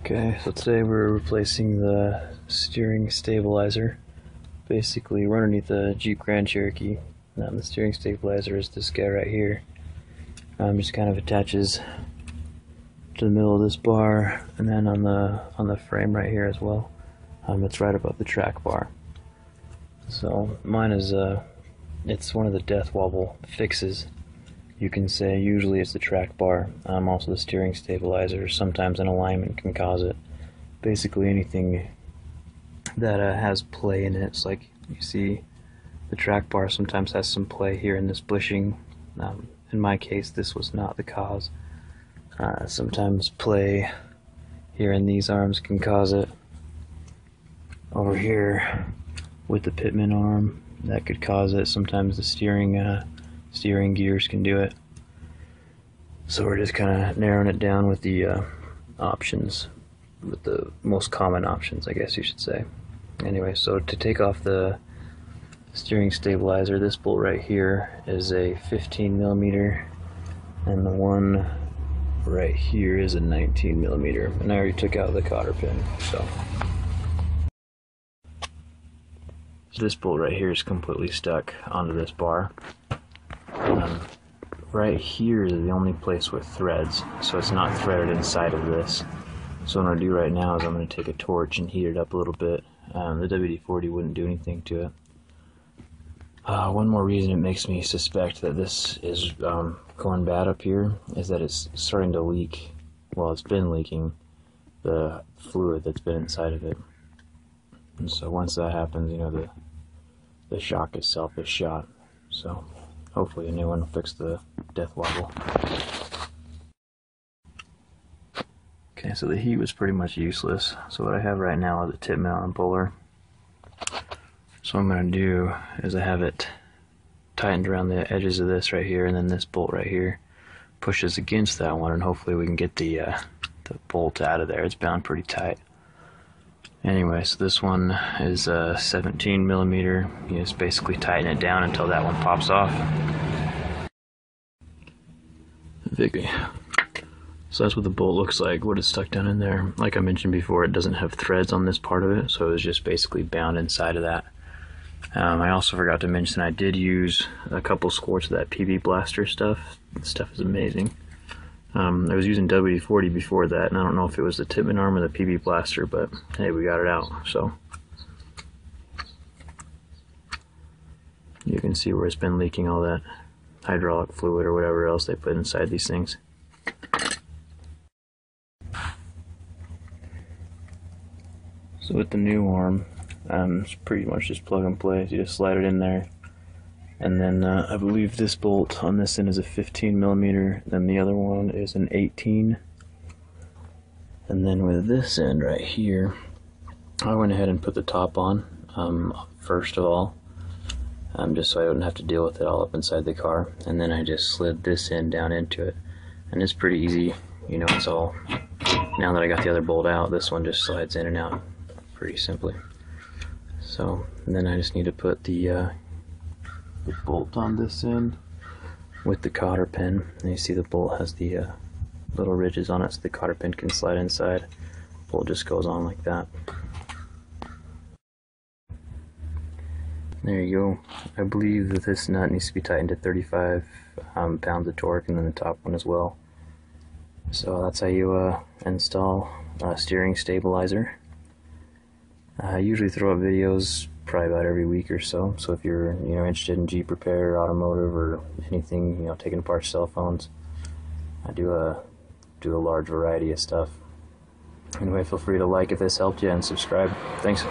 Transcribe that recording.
Okay, so today we're replacing the steering stabilizer. Basically, we're underneath the Jeep Grand Cherokee. The steering stabilizer is this guy right here. Just kind of attaches to the middle of this bar, and then on the frame right here as well. It's right above the track bar. So mine is it's one of the death wobble fixes, you can say. Usually it's the track bar, also the steering stabilizer. Sometimes an alignment can cause it. Basically anything that has play in it. It's like you see the track bar sometimes has some play here in this bushing. In my case, this was not the cause. Sometimes play here in these arms can cause it. Over here with the pitman arm, that could cause it. Sometimes the steering gears can do it. So we're just kind of narrowing it down with the options, with the most common options, I guess you should say. Anyway, so to take off the steering stabilizer, this bolt right here is a 15mm, and the one right here is a 19mm, and I already took out the cotter pin. So this bolt right here is completely stuck onto this bar. Right here is the only place with threads, so it's not threaded inside of this. So what I'm going to do right now is I'm going to take a torch and heat it up a little bit. The WD-40 wouldn't do anything to it. One more reason it makes me suspect that this is going bad up here is that it's starting to leak. Well, it's been leaking the fluid that's been inside of it. And so once that happens, you know, the shock itself is shot. So hopefully a new one will fix the death wobble. Okay, so the heat was pretty much useless. So what I have right now is a tip mount and puller. So what I'm going to do is I have it tightened around the edges of this right here, and then this bolt right here pushes against that one, and hopefully we can get the bolt out of there. It's bound pretty tight. Anyway, so this one is 17mm. You just basically tighten it down until that one pops off. So that's what the bolt looks like, what is stuck down in there. Like I mentioned before, it doesn't have threads on this part of it, so it was just basically bound inside of that. I also forgot to mention I did use a couple squirts of that PB Blaster stuff. This stuff is amazing. I was using WD-40 before that, and I don't know if it was the Tipman arm or the PB Blaster, but hey, we got it out. So you can see where it's been leaking all that hydraulic fluid or whatever else they put inside these things. So with the new arm, it's pretty much just plug and play. You just slide it in there, and then I believe this bolt on this end is a 15mm, then the other one is an 18. And then with this end right here, I went ahead and put the top on first of all, just so I wouldn't have to deal with it all up inside the car. And then I just slid this end down into it, and it's pretty easy. You know, it's all, now that I got the other bolt out, this one just slides in and out pretty simply. So, and then I just need to put the bolt on this end with the cotter pin. And you see the bolt has the little ridges on it, so the cotter pin can slide inside. Bolt just goes on like that. There you go. I believe that this nut needs to be tightened to 35 pounds of torque, and then the top one as well. So that's how you install a steering stabilizer. I usually throw up videos probably about every week or so. So if you're interested in Jeep repair, automotive, or anything, taking apart cell phones, I do a large variety of stuff. Anyway, feel free to like if this helped you and subscribe. Thanks.